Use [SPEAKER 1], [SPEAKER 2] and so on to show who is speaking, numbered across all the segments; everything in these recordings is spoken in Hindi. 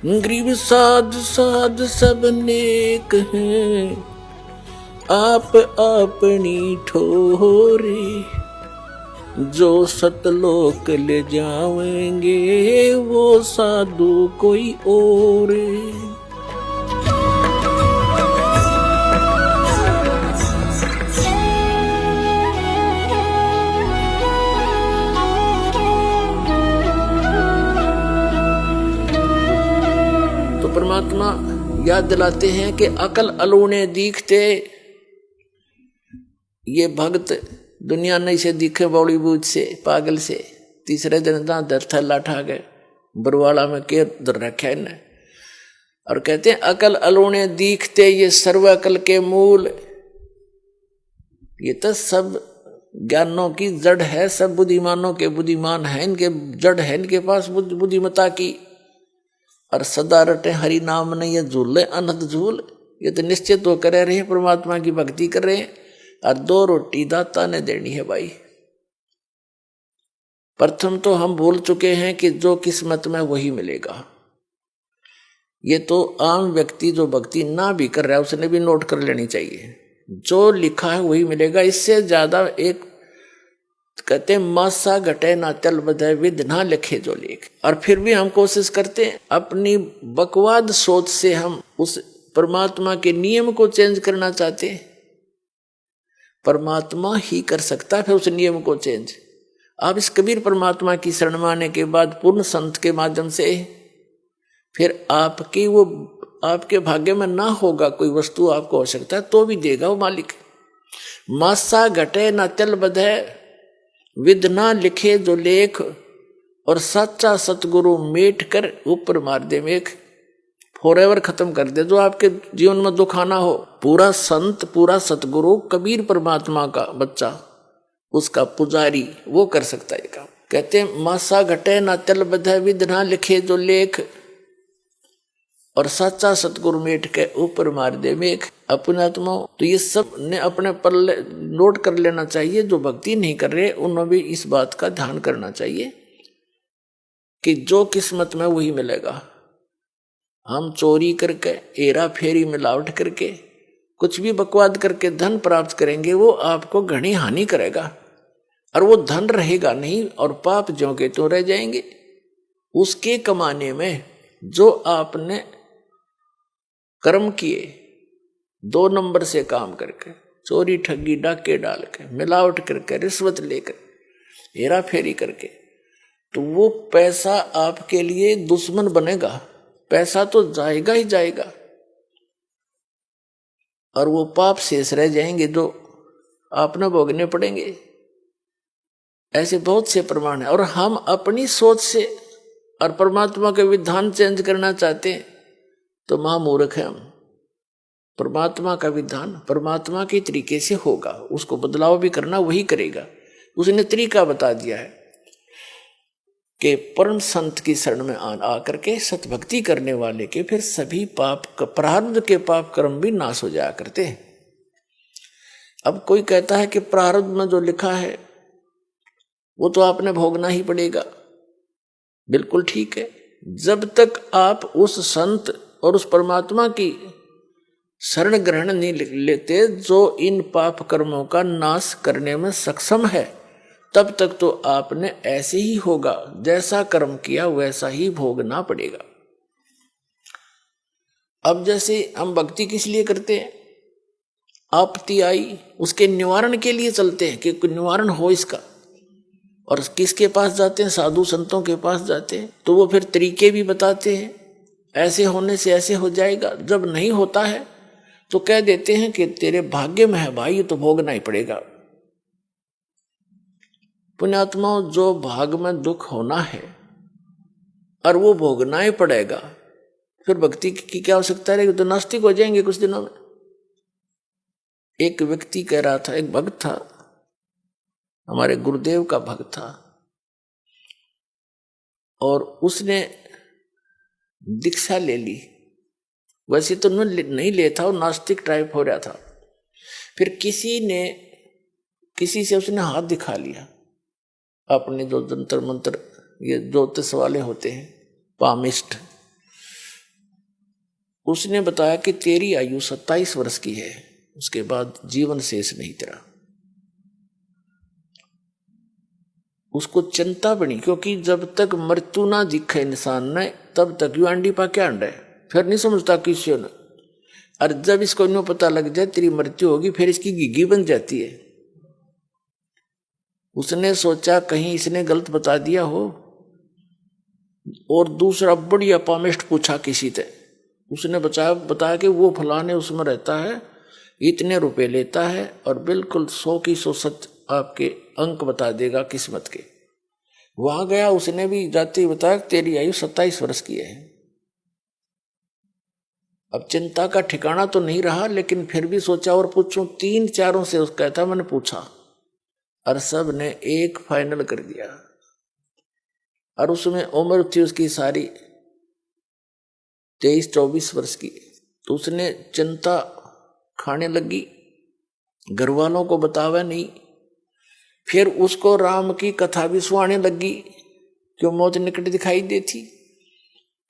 [SPEAKER 1] गरीब साध साध सब नेक हैं, आप अपनी ठोरे, जो सतलोक ले जावेंगे वो साधु कोई और। तो परमात्मा याद दिलाते हैं कि अकल अलूने दिखते, ये भक्त दुनिया नहीं से दिखे बॉलीवुड से पागल से। तीसरे दिन दर थैला ठा गए बरवाला में के दर रखे इन्हें, और कहते हैं अकल अलूने दिखते ये सर्व अकल के मूल। ये तो सब ज्ञानों की जड़ है, सब बुद्धिमानों के बुद्धिमान है, इनके जड़ है इनके पास बुद्धिमता की। और सदा रटे हरि नाम नहीं ये झूले अनंत झूल। ये तो निश्चित तो करे रहे परमात्मा की भक्ति कर रहे हैं, और 2 रोटी दाता ने देनी है भाई। प्रथम तो हम भूल चुके हैं कि जो किस्मत में वही मिलेगा। ये तो आम व्यक्ति जो भक्ति ना भी कर रहा है उसने भी नोट कर लेनी चाहिए, जो लिखा है वही मिलेगा। इससे ज्यादा एक कहते मासा घटे ना तल बधे विद ना लिखे जो लेख। और फिर भी हम कोशिश करते हैं अपनी बकवाद सोच से हम उस परमात्मा के नियम को चेंज करना चाहते हैं। परमात्मा ही कर सकता है फिर उस नियम को चेंज। आप इस कबीर परमात्मा की शरण में आने के बाद पूर्ण संत के माध्यम से फिर आपकी वो आपके भाग्य में ना होगा कोई वस्तु आपको हो सकता है तो भी देगा वो मालिक। मासा घटे ना तल बधे विद ना लिखे जो लेख, और सच्चा सतगुरु मेट कर ऊपर मार दे मेघ। फॉरएवर खत्म कर दे जो आपके जीवन में दुख आना हो। पूरा संत पूरा सतगुरु कबीर परमात्मा का बच्चा उसका पुजारी वो कर सकता है काम। कहते हैं मासा घटे ना तल बधे विद ना लिखे जो लेख, और सच्चा सतगुरु मेट के ऊपर मार दे मेघ। अपने आत्मा तो ये सब ने अपने पर नोट कर लेना चाहिए। जो भक्ति नहीं कर रहे उन्हें भी इस बात का ध्यान करना चाहिए कि जो किस्मत में वही मिलेगा। हम चोरी करके हेरा फेरी मिलावट करके कुछ भी बकवाद करके धन प्राप्त करेंगे वो आपको घनी हानि करेगा, और वो धन रहेगा नहीं और पाप ज्यों के त्यों रह जाएंगे। उसके कमाने में जो आपने कर्म किए 2 नंबर से काम करके, चोरी ठगी डाके डाल के मिलावट करके रिश्वत लेकर हेरा फेरी करके, तो वो पैसा आपके लिए दुश्मन बनेगा। पैसा तो जाएगा ही जाएगा, और वो पाप शेष रह जाएंगे जो आपने भोगने पड़ेंगे। ऐसे बहुत से प्रमाण है। और हम अपनी सोच से और परमात्मा के विधान चेंज करना चाहते हैं तो महामूर्ख है हम। परमात्मा का विधान परमात्मा के तरीके से होगा, उसको बदलाव भी करना वही करेगा। उसने तरीका बता दिया है कि परम संत की शरण में आकर के सतभक्ति करने वाले के फिर सभी पाप प्रारब्ध के पाप कर्म भी नाश हो जाया करते हैं। अब कोई कहता है कि प्रारब्ध में जो लिखा है वो तो आपने भोगना ही पड़ेगा। बिल्कुल ठीक है, जब तक आप उस संत और उस परमात्मा की शरण ग्रहण नहीं लेते जो इन पाप कर्मों का नाश करने में सक्षम है, तब तक तो आपने ऐसे ही होगा, जैसा कर्म किया वैसा ही भोगना पड़ेगा। अब जैसे हम भक्ति किस लिए करते हैं, आपत्ति आई उसके निवारण के लिए चलते हैं कि निवारण हो इसका, और किसके पास जाते हैं, साधु संतों के पास जाते हैं, तो वो फिर तरीके भी बताते हैं, ऐसे होने से ऐसे हो जाएगा। जब नहीं होता है तो कह देते हैं कि तेरे भाग्य में है भाई, ये तो भोगना ही पड़ेगा। पुण्यात्माओं, जो भाग में दुख होना है और वो भोगना ही पड़ेगा, फिर भक्ति की क्या आवश्यकता रहेगी, तो नास्तिक हो जाएंगे कुछ दिनों में। एक व्यक्ति कह रहा था, एक भक्त था, हमारे गुरुदेव का भक्त था, और उसने दीक्षा ले ली। वैसे तो नहीं लेता, वो नास्तिक टाइप हो रहा था। फिर किसी से उसने हाथ दिखा लिया, अपने जो जंतर मंत्र ये ज्योतिष वाले होते हैं, पामिस्ट, उसने बताया कि तेरी आयु 27 वर्ष की है, उसके बाद जीवन शेष नहीं तेरा। उसको चिंता बनी, क्योंकि जब तक मृत्यु ना दिखे इंसान ने तब तक यू अंडी पा क्या अंडा है, फिर नहीं समझता किसी ने। और जब इसको नो पता लग जाए तेरी मृत्यु होगी, फिर इसकी घिघी बन जाती है। उसने सोचा कहीं इसने गलत बता दिया हो, और दूसरा बढ़िया पामिस्ट पूछा किसी से, उसने बताया कि वो फलाने उसमें रहता है, इतने रुपए लेता है और बिल्कुल 100 की 100 सच आपके अंक बता देगा किस्मत के। वहां गया, उसने भी जाते ही बताया तेरी आयु 27 वर्ष की है। अब चिंता का ठिकाना तो नहीं रहा, लेकिन फिर भी सोचा और पूछूं, 3-4 से उसका था, मैंने पूछा और सब ने एक फाइनल कर दिया। और उसमें उम्र थी उसकी सारी 23-24 वर्ष की। तो उसने चिंता खाने लगी, घर वालों को बतावा नहीं। फिर उसको राम की कथा भी सुहाने लगी, क्यों मौत निकट दिखाई देती।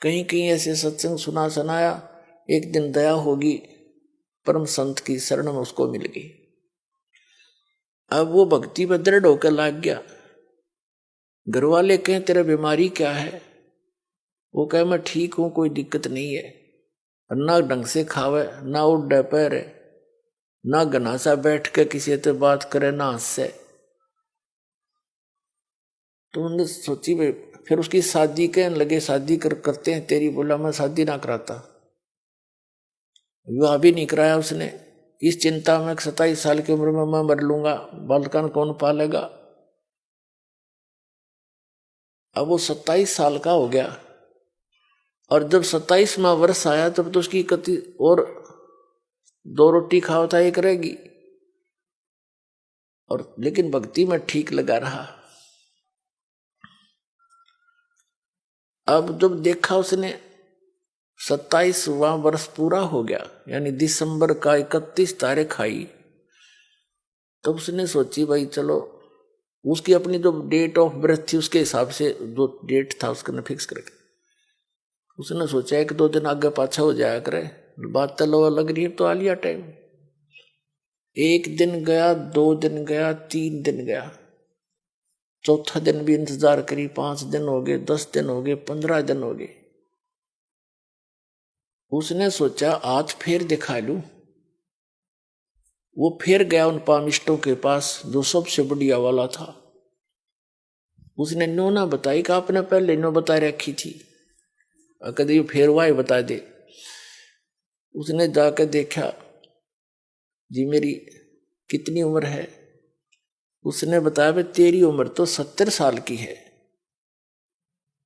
[SPEAKER 1] कहीं कहीं ऐसे सत्संग सुनाया, एक दिन दया होगी, परम संत की शरण में उसको मिल गई। अब वो भक्ति पर दृढ़ होकर लाग गया। घर वाले कहें तेरा बीमारी क्या है, वो कहे मैं ठीक हूं, कोई दिक्कत नहीं है। ना ढंग से खावे, ना उड़ पैर, ना गनासा बैठ के किसी से बात करे, ना हंसे। तो उन्होंने सोची भाई, फिर उसकी शादी कहने लगे, शादी करते हैं तेरी। बोला मैं शादी ना कराता, विवाह भी नहीं कराया उसने। इस चिंता में 27 साल की उम्र में मैं मर लूंगा, बालकन कौन पालेगा। अब वो 27 साल का हो गया, और जब 27वां वर्ष आया तब तो उसकी कति और 2 रोटी खाओ था, एक रहेगी। और लेकिन भक्ति में ठीक लगा रहा। अब जब देखा उसने 27वां वर्ष पूरा हो गया, यानी दिसंबर का 31 तारीख आई, तब उसने सोची भाई चलो, उसकी अपनी जो डेट ऑफ बर्थ थी उसके हिसाब से जो डेट था उसका फिक्स करके उसने सोचा 1-2 दिन आगे पाछा हो जाया करे, बात तो लग रही है तो आ लिया टाइम। 1 दिन गया, 2 दिन गया, 3 दिन गया, चौथा दिन भी इंतजार करी, 5 दिन हो गए, 10 दिन हो गए, 15 दिन हो गए। उसने सोचा आज फिर दिखा लूं। वो फिर गया उन पामिस्टों के पास जो सबसे बढ़िया वाला था। उसने नो ना बताई कि आपने पहले नो बता रखी थी, कभी फिर वाई बता दे। उसने जाकर देखा, जी मेरी कितनी उम्र है। उसने बताया भाई तेरी उम्र तो 70 साल की है।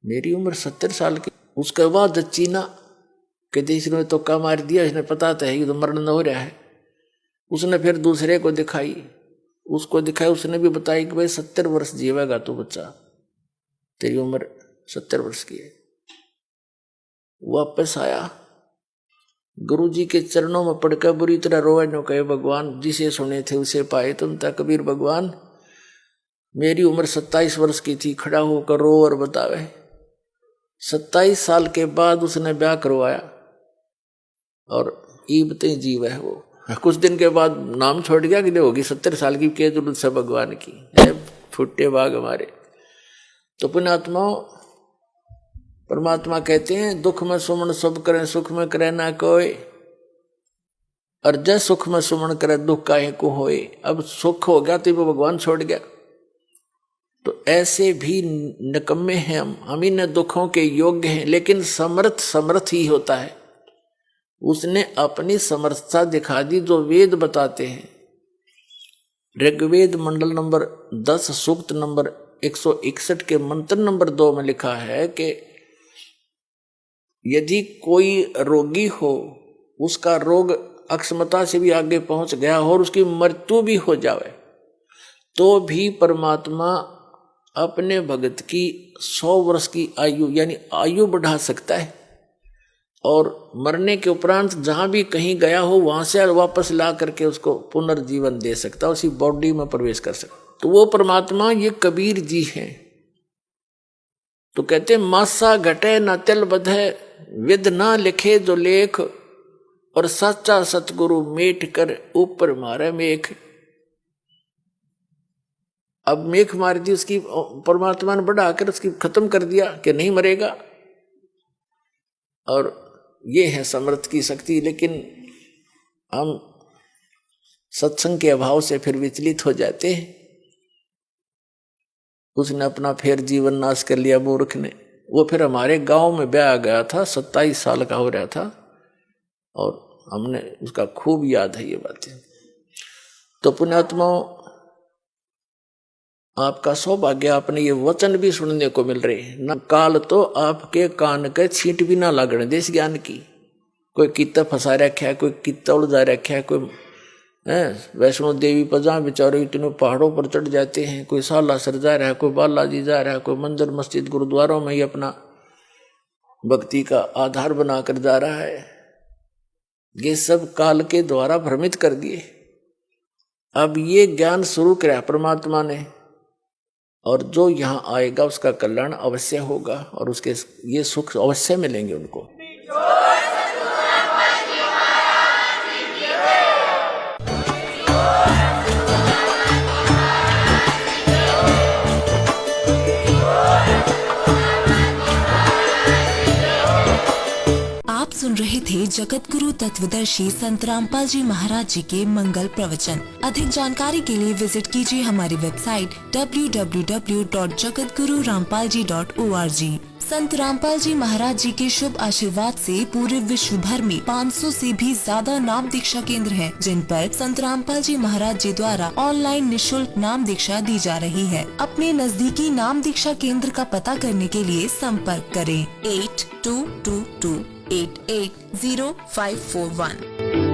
[SPEAKER 1] मेरी उम्र 70 साल की। उसके बाद चीना के देश ने तो का मार दिया, इसने पता था कि तो मरण हो रहा है। उसने फिर दूसरे को दिखाई, उसको दिखाई, उसने भी बताया कि भाई 70 वर्ष जीवेगा तो बच्चा, तेरी उम्र 70 वर्ष की है। वापस आया, गुरु जी के चरणों में पड़कर बुरी तरह रोए, नो कहे भगवान जिसे सुने थे उसे पाए तुम ता कबीर भगवान, मेरी उम्र 27 वर्ष की थी। खड़ा होकर रो और बतावे। 27 साल के बाद उसने ब्याह करवाया और ईबते जीव है वो। कुछ दिन के बाद नाम छोड़ गया कि होगी 70 साल की, के जरूरत से भगवान की फुट्टे भाग हमारे। तो पुण्यात्माओं, परमात्मा कहते हैं दुख में सुमन सब करें, सुख में करे ना कोई, और जय सुख में सुमन करे दुख काहे को होए। अब सुख हो गया तो वो भगवान छोड़ गया। तो ऐसे भी निकम्मे हैं हम इन दुखों के योग्य हैं, लेकिन समर्थ ही होता है। उसने अपनी समर्थता दिखा दी जो वेद बताते हैं। ऋग्वेद मंडल नंबर 10 सूक्त नंबर 161 के मंत्र नंबर 2 में लिखा है कि यदि कोई रोगी हो, उसका रोग अक्षमता से भी आगे पहुंच गया हो और उसकी मृत्यु भी हो जाए, तो भी परमात्मा अपने भगत की 100 वर्ष की आयु यानी आयु बढ़ा सकता है, और मरने के उपरांत जहां भी कहीं गया हो वहां से वापस ला करके उसको पुनर्जीवन दे सकता, उसी बॉडी में प्रवेश कर सकता। तो वो परमात्मा ये कबीर जी हैं। तो कहते मासा घटे न तिल बधे, विद ना लिखे जो लेख, और सच्चा सतगुरु मेट कर ऊपर मारे मेख। अब मेख मार दी उसकी, परमात्मा ने बढ़ाकर उसकी खत्म कर दिया कि नहीं मरेगा। और ये है समर्थ की शक्ति। लेकिन हम सत्संग के अभाव से फिर विचलित हो जाते हैं। उसने अपना फिर जीवन नाश कर लिया मूर्ख ने। वो फिर हमारे गांव में ब्याह गया था, 27 साल का हो रहा था, और हमने उसका खूब याद है ये बातें। तो पुण्यात्माओं, आपका सौभाग्य, आपने ये वचन भी सुनने को मिल रहे हैं। न काल तो आपके कान के छींट भी ना लगने देश ज्ञान की। कोई कितना फंसा रखा है, कोई कितना उलझा रखा है, कोई वैष्णो देवी पर जहाँ बेचारे इतने पहाड़ों पर चढ़ जाते हैं, कोई सालासर जा रहा है, कोई बालाजी जा रहा है, कोई मंदिर मस्जिद गुरुद्वारों में ही अपना भक्ति का आधार बनाकर जा रहा है। ये सब काल के द्वारा भ्रमित कर दिए। अब ये ज्ञान शुरू किया परमात्मा ने, और जो यहाँ आएगा उसका कल्याण अवश्य होगा, और उसके ये सुख अवश्य मिलेंगे उनको।
[SPEAKER 2] सुन रहे थे जगत गुरु तत्वदर्शी संत रामपाल जी महाराज जी के मंगल प्रवचन। अधिक जानकारी के लिए विजिट कीजिए हमारी वेबसाइट www.jagatgururampalji.org। संत रामपाल जी महाराज जी के शुभ आशीर्वाद से पूरे विश्व भर में 500 से भी ज्यादा नाम दीक्षा केंद्र हैं, जिन पर संत रामपाल जी महाराज जी द्वारा ऑनलाइन निशुल्क नाम दीक्षा दी जा रही है। अपने नजदीकी नाम दीक्षा केंद्र का पता करने के लिए संपर्क करें 8222880541।